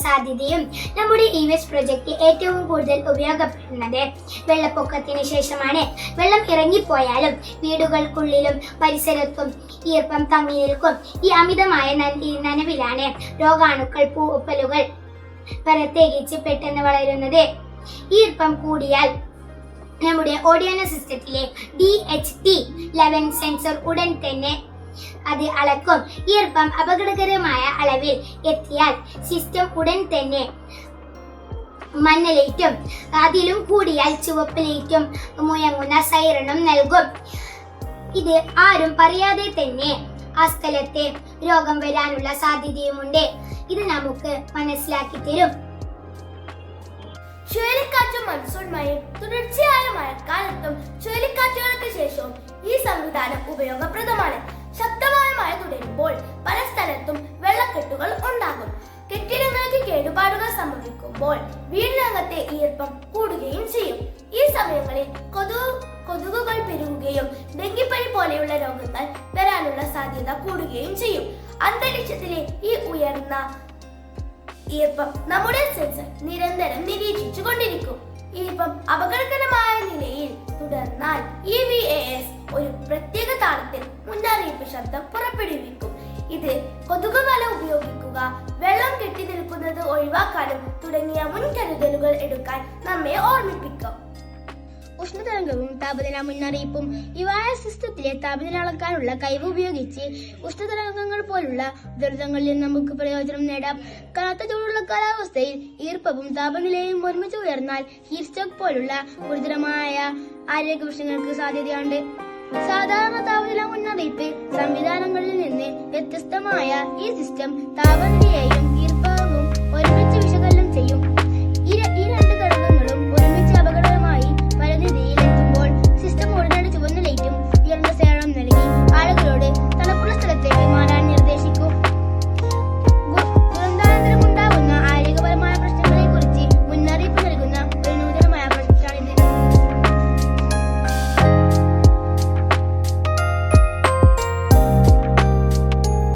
സാധ്യതയും. നമ്മുടെ EVS project ഏറ്റവും കൂടുതൽ ഉപയോഗപ്പെടുന്നത് വെള്ളപ്പൊക്കത്തിന് ശേഷമാണ്. വെള്ളം ഇറങ്ങിപ്പോയാലും വീടുകൾക്കുള്ളിലും പരിസരത്തും ഈർപ്പം തങ്ങി നിൽക്കും. ഈ അമിതമായ നനവിലാണ് രോഗാണുക്കൾ, പൂപ്പലുകൾ പ്രത്യേകിച്ച് പെട്ടെന്ന് വളരുന്നത്. ഈർപ്പം കൂടിയാൽ നമ്മുടെ ഓഡിയോന സിസ്റ്റത്തിലെ DHT11 സെൻസർ ഉടൻ തന്നെ അത് അളക്കും. ഈർപ്പം അപകടകരമായ അളവിൽ എത്തിയാൽ സിസ്റ്റം ഉടൻ തന്നെ മഞ്ഞ ലൈറ്റും അതിലും കൂടിയാൽ ചുവപ്പ് ലൈറ്റും മുഴങ്ങുന്ന സൈറണും നൽകും. ഇത് ആരും പറയാതെ തന്നെ ആ സ്ഥലത്തെ രോഗം വരാനുള്ള സാധ്യതയുമുണ്ട്. ഇത് നമുക്ക് മനസ്സിലാക്കി തരും. ചുഴലിക്കാറ്റും മൺസൂൺ മഴയും തുടർച്ചയായ മഴക്കാലത്തും ചുഴലിക്കാറ്റുകൾക്ക് ശേഷവും ഈ സംവിധാനം ഉപയോഗപ്രദമാണ്. ശക്തമായ മഴ തുടരുമ്പോൾ പല സ്ഥലത്തും വെള്ളക്കെട്ടുകൾ ഉണ്ടാകും. കെട്ടിടങ്ങൾക്ക് കേടുപാടുകൾ സംഭവിക്കുമ്പോൾ വീടിനകത്തെ ഈർപ്പം കൂടുകയും ചെയ്യും. ഈ സമയങ്ങളിൽ കൊതുകുകൾ പെരുകുകയും ഡെങ്കിപ്പനി പോലെയുള്ള രോഗങ്ങൾ വരാനുള്ള സാധ്യത കൂടുകയും ചെയ്യും. അന്തരീക്ഷത്തിലെ ഈ ഉയർന്ന ഈർപ്പം നമ്മുടെ സെൻസർ നിരന്തരം നിരീക്ഷിച്ചു കൊണ്ടിരിക്കും. ഈർപ്പം അപകടകരമായ നിലയിൽ തുടർന്നാൽ EVAS ഒരു പ്രത്യേക താളത്തിൽ മുന്നറിയിപ്പ് ശബ്ദം പുറപ്പെടുവിക്കും. ഇത് കൊതുകുവല ഉപയോഗിക്കുക, വെള്ളം കെട്ടി നിൽക്കുന്നത് ഒഴിവാക്കാനും തുടങ്ങിയ മുൻകരുതലുകൾ എടുക്കാൻ നമ്മെ ഓർമ്മിപ്പിക്കും. ഉഷ്ണതരംഗവും താപനില മുന്നറിയിപ്പും EVAS സിസ്റ്റത്തിലെ താപനില അളക്കാനുള്ള കഴിവ് ഉപയോഗിച്ച് ഉഷ്ണതരംഗങ്ങൾ പോലുള്ള ദുരിതങ്ങളിൽ നിന്ന് നമുക്ക് പ്രയോജനം നേടാം. കനത്ത ചൂടുള്ള കാലാവസ്ഥയിൽ ഈർപ്പവും താപനിലയും ഒരുമിച്ച് ഉയർന്നാൽ ഹീറ്റ് സ്ട്രോക്ക് പോലുള്ള ഗുരുതരമായ ആരോഗ്യ പ്രശ്നങ്ങൾക്ക് സാധ്യതയുണ്ട്. സാധാരണ താപനില മുന്നറിയിപ്പ് സംവിധാനങ്ങളിൽ നിന്ന് വ്യത്യസ്തമായ ഈ സിസ്റ്റം താപനിലയെയും ഈർപ്പവും ഒരുമിച്ച് വിശകലനം ചെയ്യും.